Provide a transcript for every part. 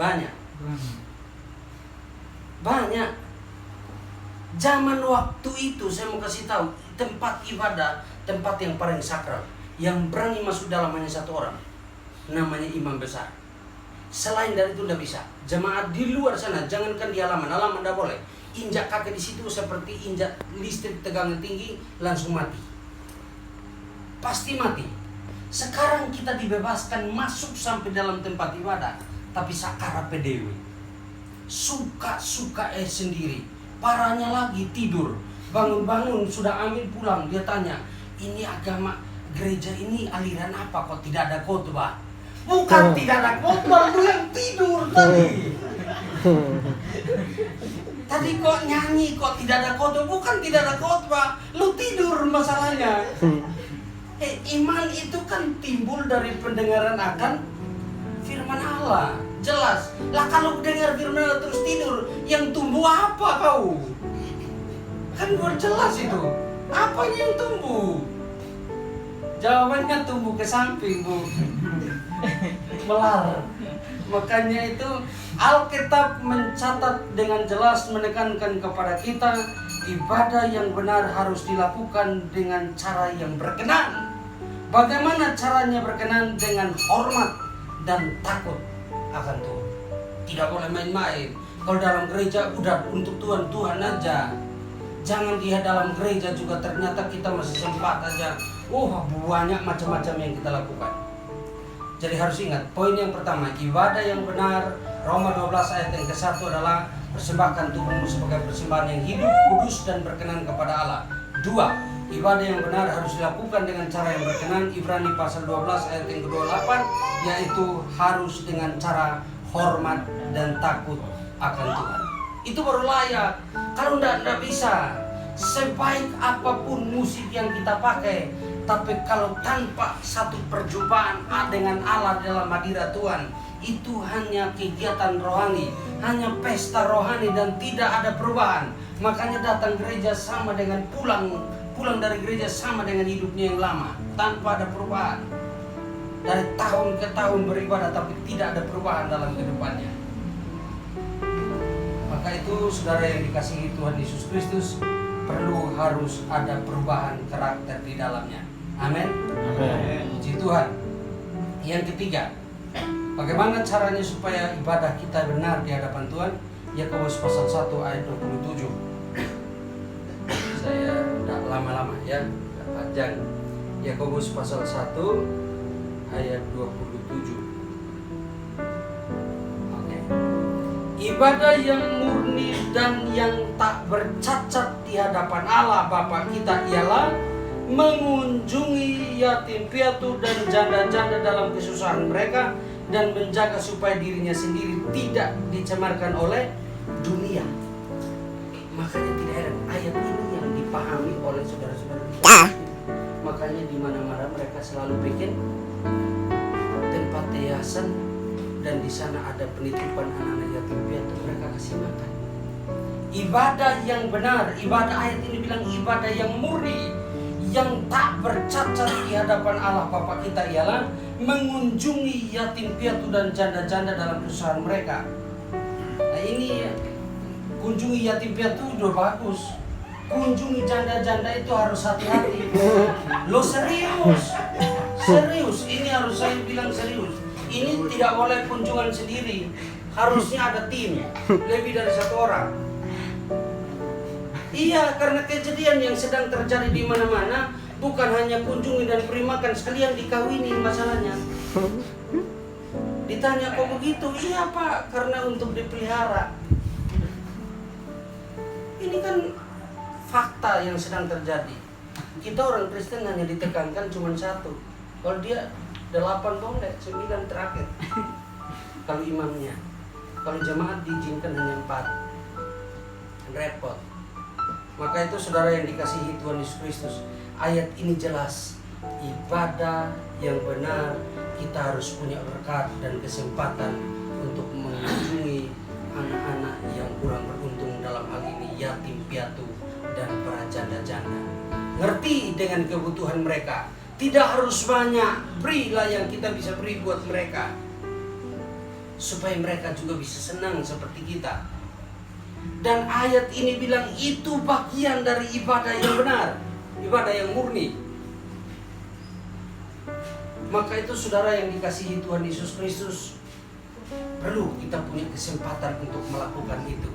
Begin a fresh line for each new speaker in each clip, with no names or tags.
Banyak. Zaman waktu itu saya mau kasih tahu, tempat ibadah, tempat yang paling sakral, yang berani masuk dalam hanya satu orang, namanya imam besar. Selain dari itu tidak bisa. Jemaat di luar sana, jangankan di halaman tidak boleh. Injak kaki di situ seperti injak listrik tegangan tinggi, langsung mati. Pasti mati. Sekarang kita dibebaskan masuk sampai dalam tempat ibadah, tapi sakara PDW. Suka-suka sendiri. Parahnya lagi tidur. Bangun-bangun sudah ambil pulang. Dia tanya, ini agama gereja ini aliran apa kok tidak ada khotbah? Bukan tidak ada khotbah, lu yang tidur tadi. Tadi kok nyanyi kok tidak ada khotbah? Bukan tidak ada khotbah, lu tidur masalahnya. Iman itu kan timbul dari pendengaran akan firman Allah. Jelas. Lah kalau dengar firman Allah terus tidur, yang tumbuh apa kau? Kan buat jelas itu. Apanya yang tumbuh? Jawabannya tumbuh ke samping, Bu. Melar. Makanya itu Alkitab mencatat dengan jelas menekankan kepada kita, ibadah yang benar harus dilakukan dengan cara yang berkenan. Bagaimana caranya berkenan? Dengan hormat dan takut akan Tuhan. Tidak boleh main-main. Kalau dalam gereja udah untuk Tuhan, Tuhan aja. Jangan dia dalam gereja juga ternyata kita masih sempat aja. Banyak macam-macam yang kita lakukan. Jadi harus ingat, poin yang pertama, ibadah yang benar, Roma 12 ayat yang ke-1 adalah persembahkan tubuhmu sebagai persembahan yang hidup, kudus, dan berkenan kepada Allah. 2. Ibadah yang benar harus dilakukan dengan cara yang berkenan, Ibrani pasal 12 ayat yang ke-28, yaitu harus dengan cara hormat dan takut akan Tuhan. Itu baru layak. Kalau tidak bisa. Sebaik apapun musik yang kita pakai, tapi kalau tanpa satu perjumpaan dengan Allah dalam hadirat Tuhan, itu hanya kegiatan rohani, hanya pesta rohani dan tidak ada perubahan. Makanya datang gereja sama dengan pulang dari gereja sama dengan hidupnya yang lama, tanpa ada perubahan. Dari tahun ke tahun beribadah tapi tidak ada perubahan dalam kehidupannya. Maka itu saudara yang dikasihi Tuhan Yesus Kristus, perlu harus ada perubahan karakter di dalamnya. Amin. Puji Tuhan. Yang ketiga, bagaimana caranya supaya ibadah kita benar di hadapan Tuhan? Yakobus pasal 1 ayat 27. Saya tidak lama-lama ya, tidak panjang. Yakobus pasal 1 ayat 27. Oke. Ibadah yang murni dan yang tak bercacat di hadapan Allah Bapa kita ialah mengunjungi yatim piatu dan janda-janda dalam kesusahan mereka dan menjaga supaya dirinya sendiri tidak dicemarkan oleh dunia. Makanya tidak heran ayat ini yang dipahami oleh saudara-saudara kita. Makanya di mana-mana mereka selalu bikin tempat yayasan dan di sana ada penitipan anak-anak yatim piatu, mereka kasih makan. Ibadah yang benar, ibadah ayat ini bilang ibadah yang murni, yang tak bercacat di hadapan Allah Bapa kita ialah mengunjungi yatim piatu dan janda-janda dalam kesusahan mereka. Nah ini kunjungi yatim piatu udah bagus. Kunjungi janda-janda itu harus hati-hati. Lo serius. Ini harus saya bilang serius. Ini tidak boleh kunjungan sendiri. Harusnya ada tim, lebih dari satu orang. Iya, karena kejadian yang sedang terjadi di mana-mana bukan hanya kunjungi dan beri makan, sekalian dikawini masalahnya. Ditanya kok begitu? Iya Pak, karena untuk dipelihara. Ini kan fakta yang sedang terjadi. Kita orang Kristen hanya ditekankan cuma satu. Kalau dia 8 boleh, 9 terakhir. Kalau imamnya. Kalau jemaat diizinkan hanya 4. Repot. Maka itu saudara yang dikasihi Tuhan Yesus Kristus, ayat ini jelas. Ibadah yang benar, kita harus punya berkat dan kesempatan untuk mengunjungi anak-anak yang kurang beruntung, dalam hal ini yatim piatu dan para janda-janda. Ngerti dengan kebutuhan mereka. Tidak harus banyak, berilah yang kita bisa beri buat mereka. supaya mereka juga bisa senang seperti kita. Dan ayat ini bilang itu bagian dari ibadah yang benar, ibadah yang murni. Maka itu saudara yang dikasihi Tuhan Yesus Kristus, perlu kita punya kesempatan untuk melakukan itu.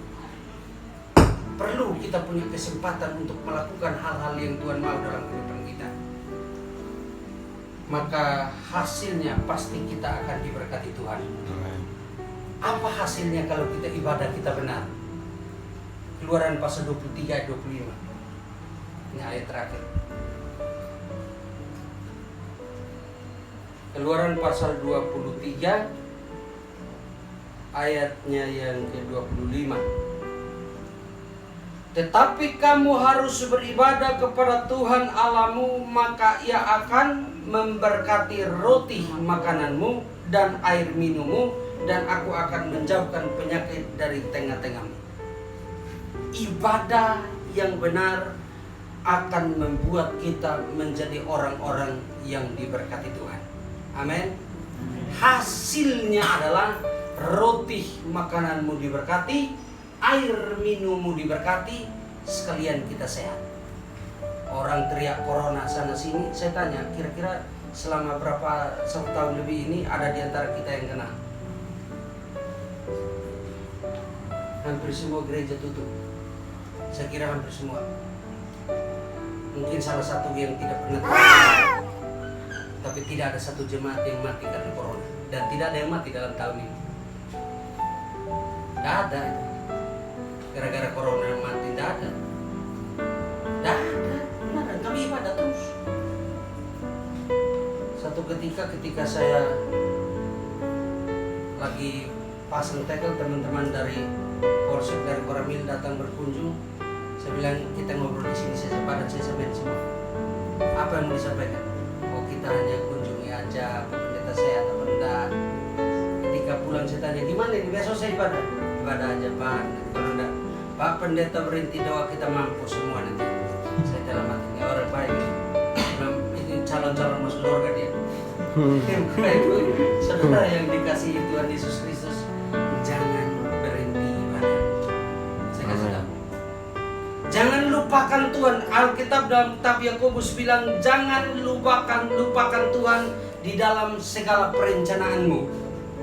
Perlu kita punya kesempatan untuk melakukan hal-hal yang Tuhan mau dalam kehidupan kita. Maka hasilnya pasti kita akan diberkati Tuhan. Apa hasilnya kalau kita ibadah kita benar? Keluaran pasal 23 ayat 25. Ini ayat terakhir. Keluaran pasal 23 ayatnya yang ke-25. Tetapi kamu harus beribadah kepada Tuhan Allahmu, maka Ia akan memberkati roti makananmu dan air minummu, dan aku akan menjauhkan penyakit dari tengah-tengahmu. Ibadah yang benar akan membuat kita menjadi orang-orang yang diberkati Tuhan. Amin. Hasilnya adalah roti makananmu diberkati, air minummu diberkati, sekalian kita sehat. Orang teriak corona sana sini, saya tanya, kira-kira selama berapa 1 tahun lebih ini ada di antara kita yang kena? Hampir semua gereja tutup. Saya kira hampir semua. Mungkin salah satu yang tidak pernah corona, tapi tidak ada satu jemaat yang mati karena corona. Dan tidak ada yang mati dalam tahun ini. Tidak ada itu. Gara-gara corona yang mati, tidak ada. Tidak ada. Benar, kami ibadah terus. Satu ketika saya lagi pasang tegel, teman-teman dari Polsek, dari Koramil datang berkunjung. Saya bilang, kita ngobrol di sini saja, badan saya sampai semua. Apa yang mau disampaikan? Oh, kita hanya kunjungi aja, pendeta sehat atau enggak. Ketika pulang saya tanya, gimana ini besok saya ibadah? Ibadah aja Pak, kalau enggak Pak pendeta berhenti doa, kita mampu semua nanti. Saya dalam hati, ini orang baik, ini calon-calon masuk surga dia. Itu saudara yang dikasihi Tuhan Yesus Kristus, jangan berhenti ibadah. Saya kasih tahu, jangan lupakan Tuhan. Alkitab dalam kitab Yakobus bilang, jangan lupakan Tuhan di dalam segala perencanaanmu.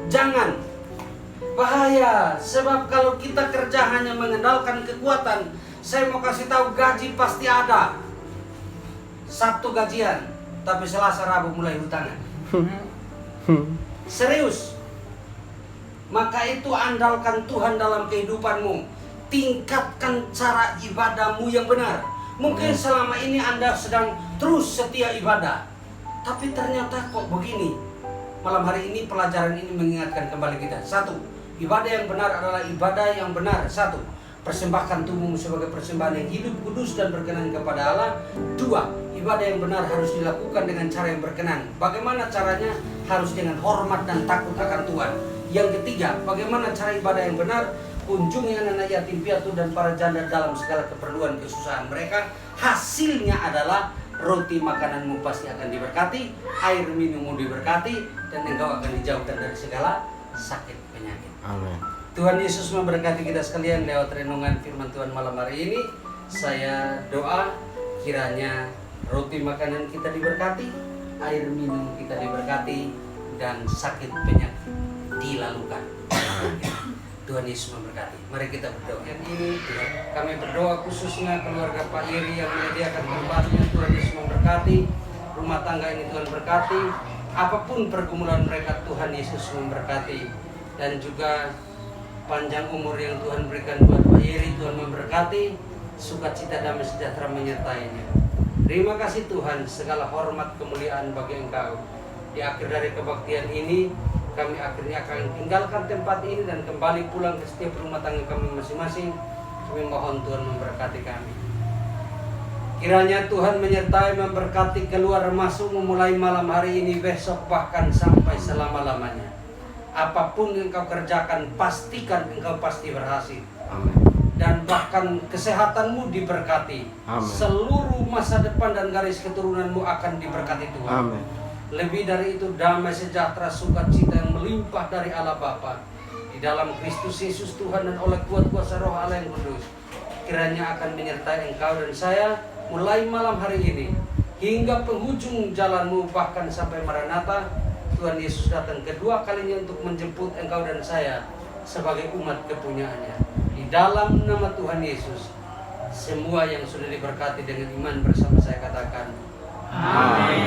Jangan. Bahaya, sebab kalau kita kerja hanya mengandalkan kekuatan, saya mau kasih tahu, gaji pasti ada. Sabtu gajian, tapi Selasa Rabu mulai hutangan. Serius. Maka itu andalkan Tuhan dalam kehidupanmu. Tingkatkan cara ibadahmu yang benar. Mungkin selama ini Anda sedang terus setia ibadah, tapi ternyata kok begini. Malam hari ini pelajaran ini mengingatkan kembali kita. 1. Ibadah yang benar adalah ibadah yang benar. 1. Persembahkan tubuhmu sebagai persembahan yang hidup, kudus, dan berkenan kepada Allah. 2. Ibadah yang benar harus dilakukan dengan cara yang berkenan. Bagaimana caranya? Harus dengan hormat dan takut akan Tuhan. Yang ketiga, bagaimana cara ibadah yang benar? Kunjungi anak-anak yatim piatu dan para janda dalam segala keperluan kesusahan mereka. Hasilnya adalah roti makananmu pasti akan diberkati, air minummu diberkati, dan engkau akan dijauhkan dari segala sakit penyakit.
Amin.
Tuhan Yesus memberkati kita sekalian lewat renungan firman Tuhan malam hari ini. Saya doa kiranya roti makanan kita diberkati, air minum kita diberkati, dan sakit penyakit dilalukan. Tuhan Yesus memberkati. Mari kita berdoa. Ini kami berdoa khususnya keluarga Pak Yeri yang menyediakan tempatnya. Tuhan Yesus memberkati. Rumah tangga ini Tuhan berkati. Apapun pergumulan mereka, Tuhan Yesus memberkati. Dan juga panjang umur yang Tuhan berikan buat Pak Yeri, Tuhan memberkati. Sukacita damai sejahtera menyertainya. Terima kasih Tuhan, segala hormat kemuliaan bagi Engkau. Di akhir dari kebaktian ini, kami akhirnya akan tinggalkan tempat ini dan kembali pulang ke setiap rumah tangga kami masing-masing. Kami mohon Tuhan memberkati kami. Kiranya Tuhan menyertai, memberkati keluar masuk memulai malam hari ini, besok, bahkan sampai selama-lamanya. Apapun yang kau kerjakan, pastikan engkau pasti berhasil.
Amin.
Dan bahkan kesehatanmu diberkati.
Amin.
Seluruh masa depan dan garis keturunanmu akan diberkati Tuhan.
Amin.
Lebih dari itu, damai sejahtera sukacita yang melimpah dari Allah Bapa di dalam Kristus Yesus Tuhan dan oleh kuat kuasa Roh Allah yang kudus, kiranya akan menyertai engkau dan saya mulai malam hari ini hingga penghujung jalanmu, bahkan sampai Maranatha Tuhan Yesus datang kedua kalinya untuk menjemput engkau dan saya sebagai umat kepunyaannya. Di dalam nama Tuhan Yesus, semua yang sudah diberkati dengan iman bersama saya katakan amin.